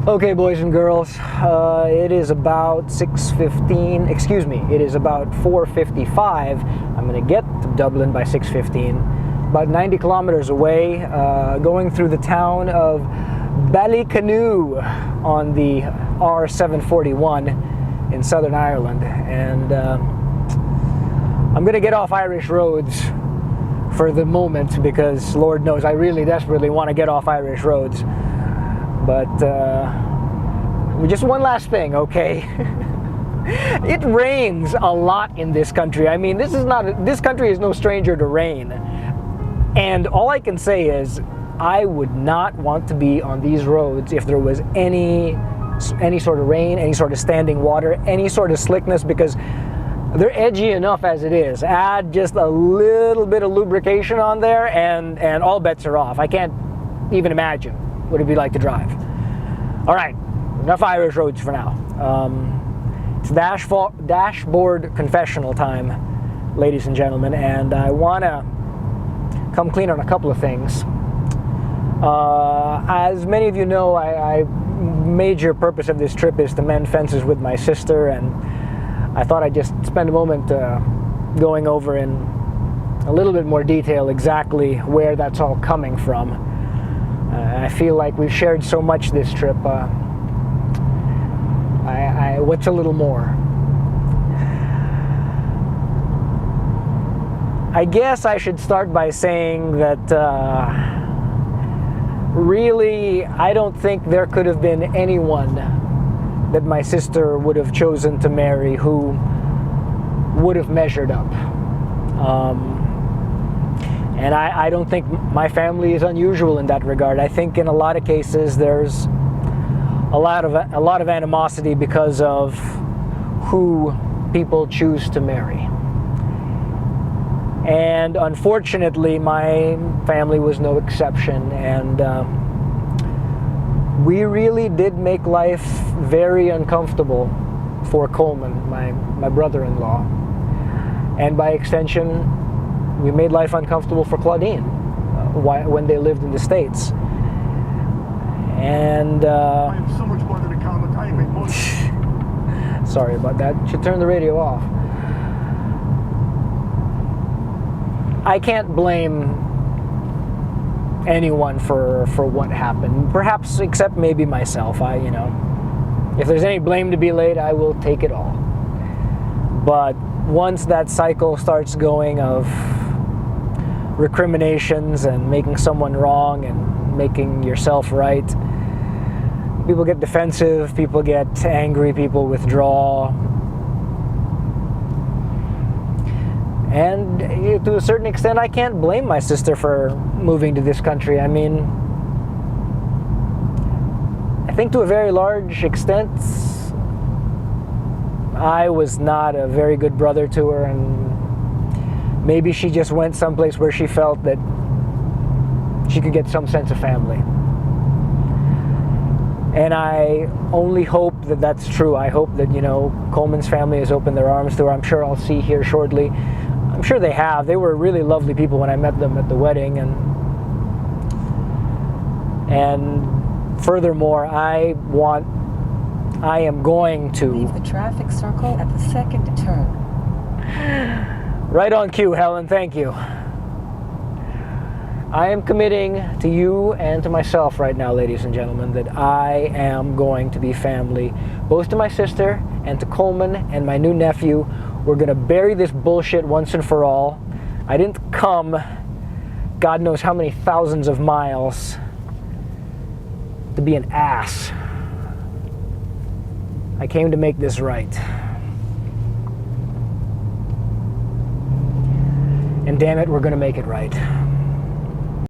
Okay, boys and girls, it is about 6:15, excuse me, it is about 4:55. I'm going to get to Dublin by 6:15, about 90 kilometers away, going through the town of Ballycanoe on the R741 in Southern Ireland, and I'm going to get off Irish roads for the moment because Lord knows I really desperately want to get off Irish roads. But just one last thing, okay? It rains a lot in this country. I mean, this country is no stranger to rain. And all I can say is I would not want to be on these roads if there was any sort of rain, any sort of standing water, any sort of slickness, because they're edgy enough as it is. Add just a little bit of lubrication on there and all bets are off. I can't even imagine what it'd be like to drive. All right, enough Irish roads for now. It's dashboard confessional time, ladies and gentlemen, and I want to come clean on a couple of things. As many of you know, I major purpose of this trip is to mend fences with my sister, and I thought I'd just spend a moment going over in a little bit more detail exactly where that's all coming from. I feel like we've shared so much this trip. What's a little more? I guess I should start by saying that really, I don't think there could have been anyone that my sister would have chosen to marry who would have measured up. And I don't think my family is unusual in that regard. I think in a lot of cases there's a lot of animosity because of who people choose to marry. And unfortunately, my family was no exception, and we really did make life very uncomfortable for Coleman, my brother-in-law. And by extension, we made life uncomfortable for Claudine when they lived in the States. And I have so much more than a comic. I make money. Sorry about that. Should turn the radio off. I can't blame anyone for what happened. Perhaps except maybe myself. If there's any blame to be laid, I will take it all. But once that cycle starts going of recriminations and making someone wrong and making yourself right, people get defensive, people get angry, people withdraw. And to a certain extent, I can't blame my sister for moving to this country. I mean, I think to a very large extent, I was not a very good brother to her, and maybe she just went someplace where she felt that she could get some sense of family. And I only hope that that's true. I hope that, Coleman's family has opened their arms to her. I'm sure I'll see here shortly. I'm sure they have. They were really lovely people when I met them at the wedding. And furthermore, I am going to leave the traffic circle at the second turn. Right on cue, Helen. Thank you. I am committing to you and to myself right now, ladies and gentlemen, that I am going to be family, both to my sister and to Coleman and my new nephew. We're going to bury this bullshit once and for all. I didn't come God knows how many thousands of miles to be an ass. I came to make this right. And damn it, we're going to make it right.